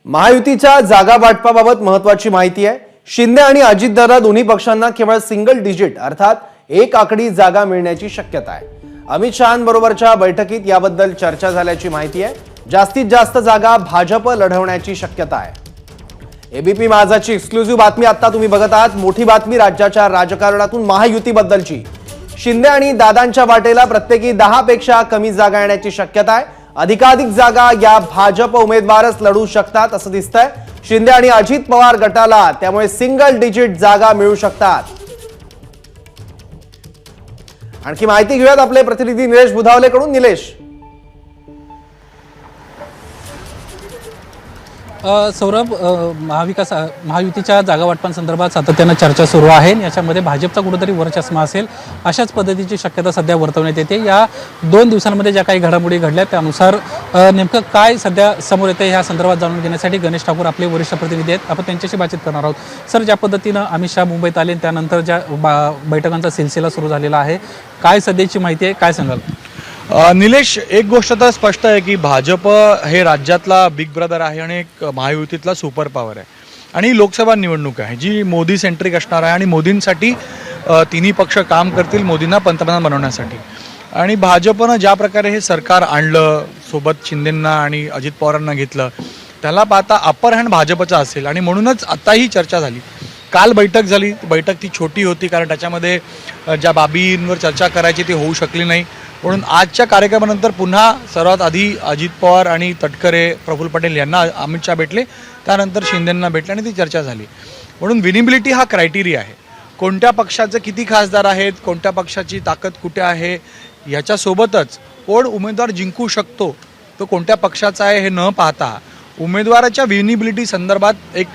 महायुतीच्या जागा वाटपाबाबत महत्त्वाची माहिती आहे। शिंदे आणि अजितदादा दोन्ही पक्षांना केवळ सिंगल डिजिट अर्थात एक आकडी जागा मिळण्याची शक्यता आहे। अमित शहांबरोबरच्या बैठकीत याबद्दल चर्चा झाल्याची माहिती आहे। जास्तीत जास्त जागा भाजप लढवण्याची शक्यता आहे। एबीपी माझाची एक्सक्लुझिव्ह बातमी आता तुम्ही बघत आहात। मोठी बातमी राज्याच्या राजकारणातून महायुतीबद्दलची। शिंदे आणि दादांच्या वाटेला प्रत्येकी 10 पेक्षा कमी जागा येण्याची शक्यता आहे। अधिकाधिक जागा या भाजप उमेदवारच लढू शकतात असं दिसतंय। शिंदे आणि अजित पवार गटाला त्यामुळे सिंगल डिजिट जागा मिळू शकतात। आणखी माहिती घेऊयात आपले प्रतिनिधी निलेश बुधावलेकडून। निलेश, सौरभ, महायुतीच्या जागा वाटपांसंदर्भात सातत्यानं चर्चा सुरू आहे। याच्यामध्ये भाजपचा कुठेतरी वरचष्मा असेल अशाच पद्धतीची शक्यता सध्या वर्तवण्यात येते। या 2 दिवसांमध्ये ज्या काही घडामोडी घडल्या त्यानुसार नेमकं काय सध्या समोर येते ह्या संदर्भात जाणून घेण्यासाठी गणेश ठाकूर आपले वरिष्ठ प्रतिनिधी आहेत, आपण त्यांच्याशी बातचीत करणार आहोत। सर, ज्या पद्धतीनं अमित शहा मुंबईत आले त्यानंतर ज्या बैठकांचा सिलसिला सुरू झालेला आहे, काय सध्याची माहिती आहे, काय सांगाल? निलेश, एक गोष्ट तर स्पष्ट आहे की भाजप हे राज्यातला बिग ब्रदर आहे आणि एक महायुतीतला सुपर पॉवर आहे आणि लोकसभा निवडणूक आहे जी मोदी सेंट्रिक असणार आहे आणि मोदींसाठी तिन्ही पक्ष काम करतील, मोदींना पंतप्रधान बनवण्यासाठी। आणि भाजपनं ज्या प्रकारे हे सरकार आणलं, सोबत शिंदेंना आणि अजित पवारांना घेतलं, त्याला पाहता अपर हँड भाजपचा असेल आणि म्हणूनच आता ही चर्चा झाली। काल बैठक झाली, बैठक ती छोटी होती कारण त्याच्यामध्ये ज्या बाबींवर चर्चा करायची ती होऊ शकली नाही, म्हणून आजच्या कार्यक्रमानंतर पुन्हा सर्वात आधी अजित पवार आणि तटकरे, प्रफुल्ल पटेल यांना अमित शहा भेटले, त्यानंतर शिंदेंना भेटले आणि ती चर्चा झाली। म्हणून विनिबिलिटी हा क्रायटेरिया आहे। कोणत्या पक्षाचे किती खासदार आहेत, कोणत्या पक्षाची ताकद कुठे आहे, याच्यासोबतच कोण उमेदवार जिंकू शकतो, तो कोणत्या पक्षाचा आहे हे न पाहता उमेदवाराच्या विनिबिलिटी संदर्भात एक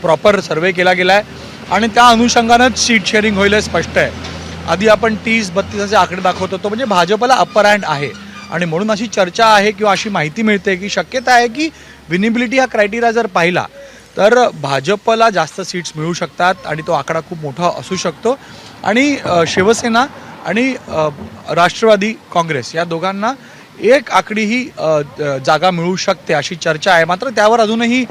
प्रॉपर सर्वे केला गेला आहे आणि त्या अनुषंगानंच सीट शेअरिंग होईल हे स्पष्ट आहे। आधी आपण 30-32 असे आकडे दाखवत होतो, म्हणजे भाजपला अपर हँड आहे आणि म्हणून अशी चर्चा आहे किंवा अशी माहिती मिळते की शक्यता आहे की विनिबिलिटी हा क्रायटेरिया जर पाहिला तर भाजपला जास्त सीट्स मिळू शकतात आणि तो आकडा खूप मोठा असू शकतो। आणि शिवसेना आणि राष्ट्रवादी काँग्रेस या दोघांना एक आकडी ही जागा मिळू शकते अशी चर्चा आहे। मात्र त्यावर अजूनही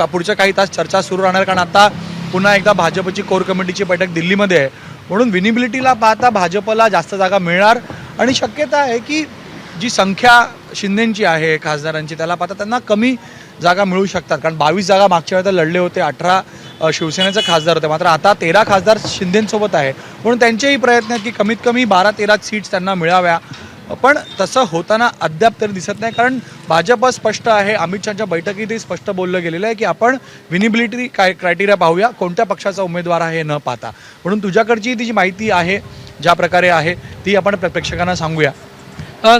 पुढच्या काही तास चर्चा सुरू राहणार कारण आता पुन्हा एकदा भाजपची कोर कमिटीची बैठक दिल्लीमध्ये आहे, म्हणून विनिबिलिटीला पाहता भाजपला जास्त जागा मिळणार आणि शक्यता आहे की जी संख्या शिंदेंची आहे खासदारांची त्याला पाहता त्यांना कमी जागा मिळू शकतात कारण 22 जागा मागच्या वेळेला लढले होते, 18 शिवसेनेचे खासदार होते, मात्र आता 13 खासदार शिंदेंसोबत आहे, म्हणून त्यांचेही प्रयत्न आहेत की कमीत कमी 12-13 सीट्स त्यांना मिळाव्या। पण तसं होताना अद्याप तरी दिसत नाही कारण भाजप स्पष्ट आहे। अमित शहाच्या बैठकीतही स्पष्ट बोललं गेलेलं आहे की आपण विनिबिलिटी क्रायटेरिया पाहूया, कोणत्या पक्षाचा उमेदवार आहे न पाहता। म्हणून तुझ्याकडची ती जी माहिती आहे ज्या प्रकारे आहे ती आपण प्रेक्षकांना सांगूया।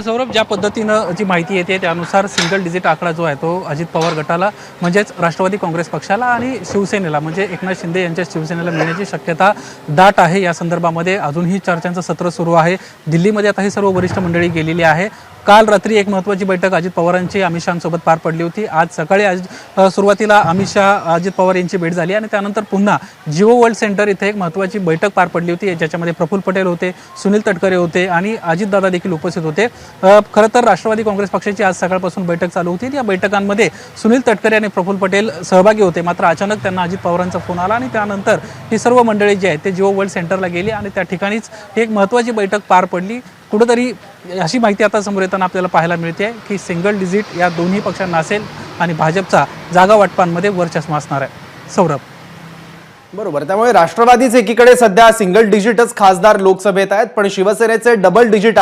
सौरभ, ज्या पद्धतीनं जी माहिती येते त्यानुसार सिंगल डिजिट आकडा जो आहे तो अजित पवार गटाला म्हणजेच राष्ट्रवादी काँग्रेस पक्षाला आणि शिवसेनेला म्हणजे एकनाथ शिंदे यांच्या शिवसेनेला मिळण्याची शक्यता दाट आहे। या संदर्भामध्ये अजूनही चर्चांचं सत्र सुरू आहे। दिल्लीमध्ये आता ही सर्व वरिष्ठ मंडळी गेलेली आहे। काल रात्री एक महत्त्वाची बैठक अजित पवारांची अमित शहांसोबत पार पडली होती। आज सकाळी सुरुवातीला अमित शहा अजित पवार यांची भेट झाली आणि त्यानंतर पुन्हा जिओ वर्ल्ड सेंटर इथे एक महत्त्वाची बैठक पार पडली होती, ज्याच्यामध्ये प्रफुल्ल पटेल होते, सुनील तटकरे होते आणि अजितदादा देखील उपस्थित होते। खरं तर राष्ट्रवादी काँग्रेस पक्षाची आज सकाळपासून बैठक चालू होती। या बैठकांमध्ये सुनील तटकरे आणि प्रफुल्ल पटेल सहभागी होते, मात्र अचानक त्यांना अजित पवारांचा फोन आला आणि त्यानंतर ही सर्व मंडळी जी आहेत ते जिओ वर्ल्ड सेंटरला गेली आणि त्या ठिकाणीच एक महत्त्वाची बैठक पार पडली। कुठेतरी अशी माहिती आता समोर येताना आपल्याला पाहायला मिळते की सिंगल डिजिट या दोन्ही पक्षांना असेल आणि भाजपचा जागा वाटपांमध्ये वरचष्मा असणार आहे। सौरभ, बरोबर, त्यामुळे राष्ट्रवादीच एकीकडे सध्या सिंगल डिजिटच खासदार लोकसभेत आहेत, पण शिवसेनेचे डबल डिजिट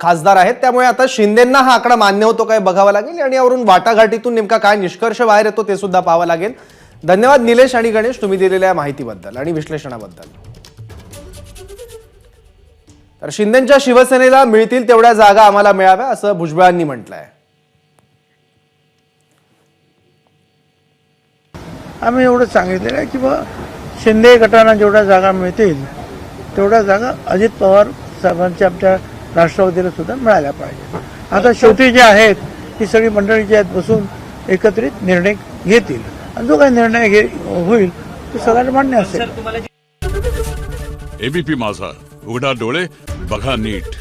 खासदार आहेत, त्यामुळे आता शिंदेंना हा आकडा मान्य होतो काय बघावा लागेल आणि यावरून वाटाघाटीतून नेमका काय निष्कर्ष बाहेर येतो ते सुद्धा पाहावं लागेल। धन्यवाद निलेश आणि गणेश, तुम्ही दिलेल्या माहितीबद्दल आणि विश्लेषणाबद्दल। तर शिंदेंच्या शिवसेनेला मिळतील तेवढ्या जागा आम्हाला मिळाव्या असं भुजबळांनी म्हटलंय। आम्ही एवढं सांगितलेलं आहे की शिंदे गटांना जेवढ्या जागा मिळतील तेवढ्या जागा अजित पवार साहेबांच्या आमच्या राष्ट्रवादीला सुद्धा मिळाल्या पाहिजे। आता शेवटी जे आहेत ही सगळी मंडळी जी आहेत बसून एकत्रित निर्णय घेतील आणि जो काही निर्णय होईल तो सगळ्यांना मान्य असेल। एबीपी माझा, उघडा डोळे बघा नीट।